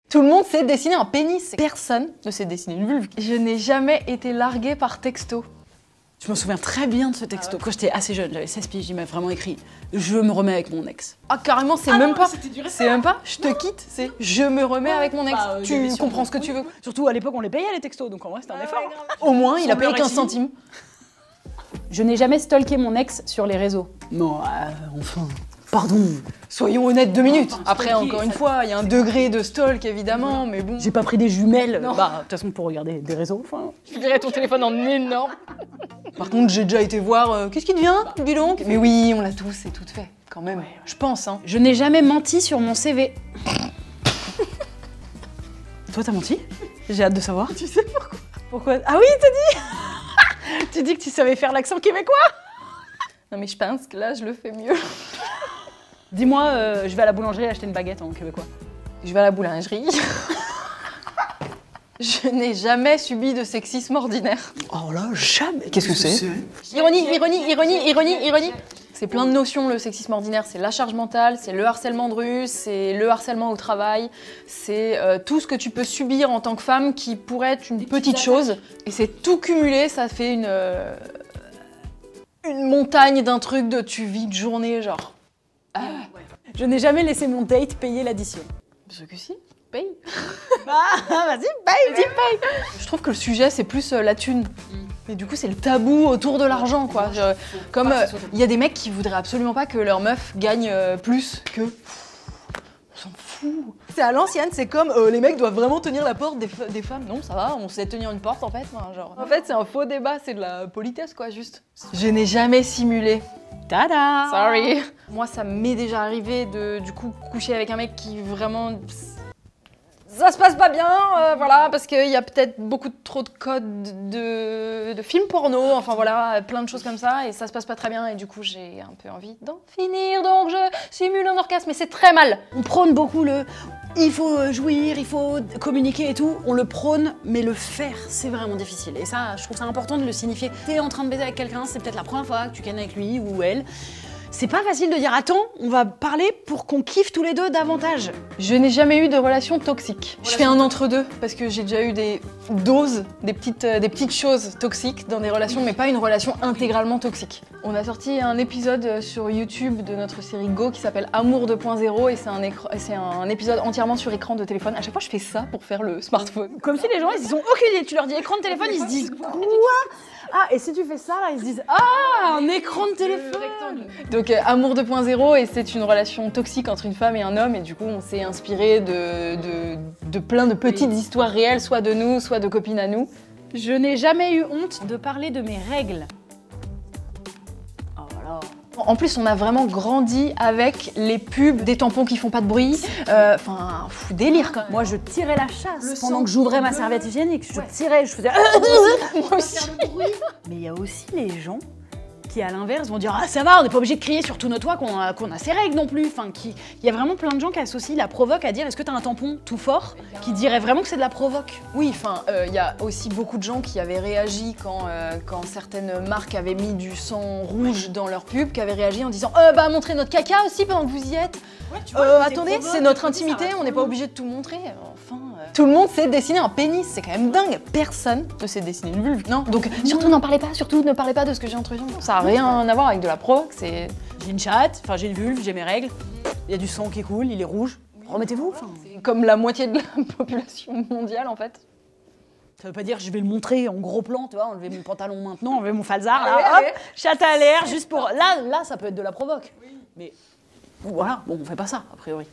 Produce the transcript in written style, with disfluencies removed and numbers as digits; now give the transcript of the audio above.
Tout le monde sait dessiner un pénis. Personne ne sait dessiner une vulve. Je n'ai jamais été larguée par texto. Je me souviens très bien de ce texto. Quand j'étais assez jeune, j'avais 16 piges, il m'a vraiment écrit « Je me remets avec mon ex ». Ah carrément, c'est même pas. C'est même pas « Je te quitte », c'est « Je me remets avec mon ex ». Tu comprends ce que tu veux. Surtout à l'époque, on les payait les textos, donc en vrai c'était un effort. Au moins, il a payé 15 centimes. Je n'ai jamais stalké mon ex sur les réseaux. Non, enfin, pardon. Soyons honnêtes 2 minutes. Après, encore une fois, il y a un degré de stalk évidemment, mais bon. J'ai pas pris des jumelles. Non. Bah, de toute façon, pour regarder des réseaux, enfin. Je verrais ton téléphone en énorme. Par contre, j'ai déjà été voir qu'est-ce qui devient, dis donc. Mais oui, on l'a tous et toutes fait, quand même. Je pense, hein. Je n'ai jamais menti sur mon CV. Toi, t'as menti? J'ai hâte de savoir. Tu sais pourquoi? Pourquoi? Ah oui, t'as dit. Tu dis que tu savais faire l'accent québécois? Non mais je pense que là, je le fais mieux. Dis-moi, je vais à la boulangerie acheter une baguette en québécois. Je vais à la boulangerie. Je n'ai jamais subi de sexisme ordinaire. Oh là, jamais. Qu'est-ce que c'est? Ironie, ironie, ironie, ironie, ironie. C'est plein de notions, le sexisme ordinaire. C'est la charge mentale, c'est le harcèlement de rue, c'est le harcèlement au travail, c'est tout ce que tu peux subir en tant que femme qui pourrait être une petite chose. Et c'est tout cumulé, ça fait une montagne d'un truc de tu vis une journée, genre... Je n'ai jamais laissé mon date payer l'addition. Parce que si, paye. Vas-y, paye. Vas-y, paye. Je trouve que le sujet, c'est plus la thune. Et du coup, c'est le tabou autour de l'argent, quoi. Comme il y a des mecs qui voudraient absolument pas que leur meuf gagne plus que... On s'en fout. C'est à l'ancienne, c'est comme les mecs doivent vraiment tenir la porte des femmes. Non, ça va, on sait tenir une porte en fait. Enfin, genre. En fait, c'est un faux débat, c'est de la politesse, quoi, juste. Je n'ai jamais simulé. Tada. Sorry. Moi, ça m'est déjà arrivé de, du coup, coucher avec un mec qui vraiment... Ça se passe pas bien, voilà, parce qu'il y a peut-être beaucoup trop de codes de films porno, enfin voilà, plein de choses comme ça, et ça se passe pas très bien, et du coup j'ai un peu envie d'en finir, donc je simule un orgasme, mais c'est très mal. On prône beaucoup le il faut jouir, il faut communiquer et tout, on le prône, mais le faire, c'est vraiment difficile. Et ça, je trouve ça important de le signifier. T'es en train de baiser avec quelqu'un, c'est peut-être la première fois que tu kennes avec lui ou elle. C'est pas facile de dire attends, on va parler pour qu'on kiffe tous les deux davantage. Je n'ai jamais eu de relation toxique. Je fais un entre-deux parce que j'ai déjà eu des doses, des petites choses toxiques dans des relations, mais pas une relation intégralement toxique. On a sorti un épisode sur YouTube de notre série Go qui s'appelle Amour 2.0 et c'est un épisode entièrement sur écran de téléphone. À chaque fois, je fais ça pour faire le smartphone. Comme si les gens, ils ont aucune idée. Tu leur dis écran de téléphone, ils se disent quoi? Ah, et si tu fais ça, là, ils se disent ah, un écran de téléphone. Donc Amour 2.0 et c'est une relation toxique entre une femme et un homme et du coup on s'est inspiré de plein de petites histoires réelles, soit de nous, soit de copines à nous. Je n'ai jamais eu honte de parler de mes règles. Oh voilà. En plus, on a vraiment grandi avec les pubs des tampons qui font pas de bruit. Enfin, délire quand même. Moi, je tirais la chasse pendant que j'ouvrais ma serviette hygiénique. Je tirais, je faisais... Moi aussi. Mais il y a aussi les gens qui, à l'inverse, vont dire « Ah, ça va, on n'est pas obligé de crier sur tout notre toit qu'on a ses règles non plus. » Enfin, il y a vraiment plein de gens qui associent la provoque à dire « Est-ce que t'as un tampon tout fort ?» qui diraient vraiment que c'est de la provoque. Oui, enfin, il y a aussi beaucoup de gens qui avaient réagi quand certaines marques avaient mis du sang rouge dans leur pub, qui avaient réagi en disant « Bah, montrez notre caca aussi pendant que vous y êtes. Attendez, c'est notre intimité, on n'est pas obligé de tout montrer. » Enfin... Tout le monde sait dessiner un pénis, c'est quand même dingue. Personne ne sait dessiner une vulve, non? Donc surtout n'en parlez pas, surtout ne parlez pas de ce que j'ai entre jambes. Ça a rien à voir avec de la provoque, c'est... J'ai une chatte, enfin j'ai une vulve, j'ai mes règles, il y a du sang qui coule, il est rouge. Remettez-vous. C'est comme la moitié de la population mondiale en fait. Ça veut pas dire je vais le montrer en gros plan, tu vois, enlever mon pantalon maintenant, enlever mon falzar, là, hop, chatte à l'air, juste pour... Là, ça peut être de la provoque. Mais voilà, bon, on fait pas ça, a priori.